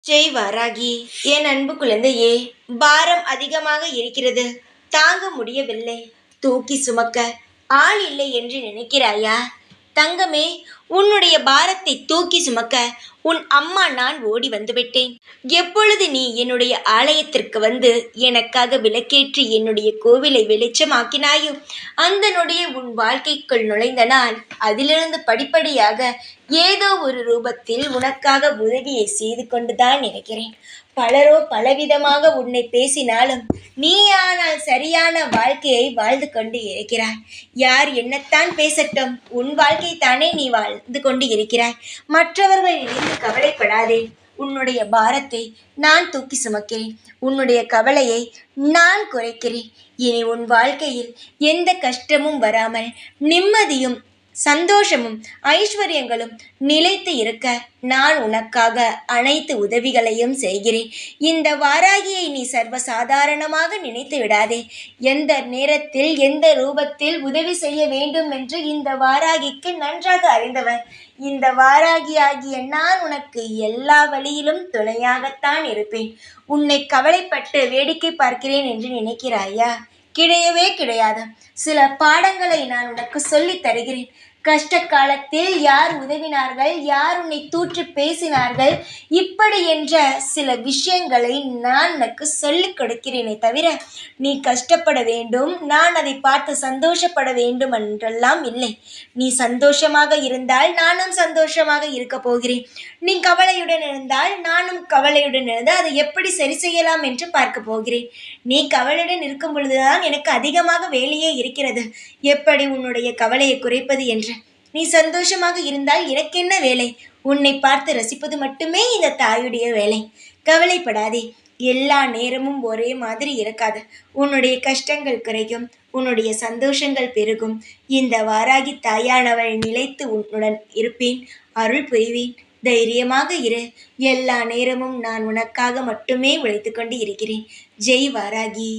ஜெய் வாராகி. என் அன்பு குழந்தையே, பாரம் அதிகமாக இருக்கிறது, தாங்க முடியவில்லை. தூக்கி சுமக்க ஆள் இல்லை என்று நினைக்கிறாயா? தங்கமே, உன்னுடைய பாரத்தை தூக்கி சுமக்க உன் அம்மா நான் ஓடி வந்துவிட்டேன். எப்பொழுது நீ என்னுடைய ஆலயத்திற்கு வந்து எனக்காக விளக்கேற்றி என்னுடைய கோவிலை வெளிச்சமாக்கினாயோ, அந்த நொடியே உன் வாழ்க்கைக்குள் நுழைந்த நாள், அதிலிருந்து படிப்படியாக ஏதோ ஒரு ரூபத்தில் உனக்காக உதவியை செய்து கொண்டுதான் இருக்கிறேன். பலரோ பலவிதமாக உன்னை பேசினாலும் நீயானால் சரியான வாழ்க்கையை வாழ்ந்து கொண்டு இருக்கிறாய். யார் என்னத்தான் பேசட்டும், உன் வாழ்க்கை தானே நீ வாழ்ந்து கொண்டு இருக்கிறாய். மற்றவர்கள் இருந்து கவலைப்படாதே. உன்னுடைய பாரத்தை நான் தூக்கி சுமக்கிறேன். உன்னுடைய கவலையை நான் குறைக்கிறேன். இனி உன் வாழ்க்கையில் எந்த கஷ்டமும் வராமல் நிம்மதியும் சந்தோஷமும் ஐஸ்வர்யங்களும் நிலைத்து இருக்க நான் உனக்காக அனைத்து உதவிகளையும் செய்கிறேன். இந்த வாராகியை நீ சர்வசாதாரணமாக நினைத்து விடாதே. எந்த நேரத்தில் எந்த ரூபத்தில் உதவி செய்ய வேண்டும் என்று இந்த வாராகிக்கு நன்றாக அறிந்தவர். இந்த வாராகியாகிய நான் உனக்கு எல்லா வழியிலும் துணையாகத்தான் இருப்பேன். உன்னை கவலைப்பட்டு வேடிக்கை பார்க்கிறேன் என்று நினைக்கிறாயா? கிடையவே கிடையாது. சில பாடங்களை நான் உனக்கு சொல்லித் தருகிறேன். கஷ்ட காலத்தில் யார் உதவினார்கள், யார் உன்னை தூற்றி பேசினார்கள், இப்படி என்ற சில விஷயங்களை நான் உனக்கு சொல்லிக் கொடுக்கிறேனே தவிர நீ கஷ்டப்பட வேண்டும், நான் அதை பார்த்து சந்தோஷப்பட வேண்டும் என்றெல்லாம் இல்லை. நீ சந்தோஷமாக இருந்தால் நானும் சந்தோஷமாக இருக்க போகிறேன். நீ கவலையுடன் இருந்தால் நானும் கவலையுடன் இருந்து அதை எப்படி சரி செய்யலாம் என்று பார்க்க போகிறேன். நீ கவலையுடன் இருக்கும் பொழுதுதான் எனக்கு அதிகமாக வேலையே இருக்கிறது, எப்படி உன்னுடைய கவலையை குறைப்பது என்று. நீ சந்தோஷமாக இருந்தால் எனக்கென்ன வேலை? உன்னை பார்த்து ரசிப்பது மட்டுமே இந்த தாயுடைய வேலை. கவலைப்படாதே. எல்லா நேரமும் ஒரே மாதிரி இருக்காது. உன்னுடைய கஷ்டங்கள் குறையும், உன்னுடைய சந்தோஷங்கள் பெருகும். இந்த வாராகி தாயானவள் நிலைத்து உன்னுடன் இருப்பேன், அருள் புரிவேன். தைரியமாக இரு. எல்லா நேரமும் நான் உனக்காக மட்டுமே உழைத்து கொண்டு இருக்கிறேன். ஜெய் வாராகி.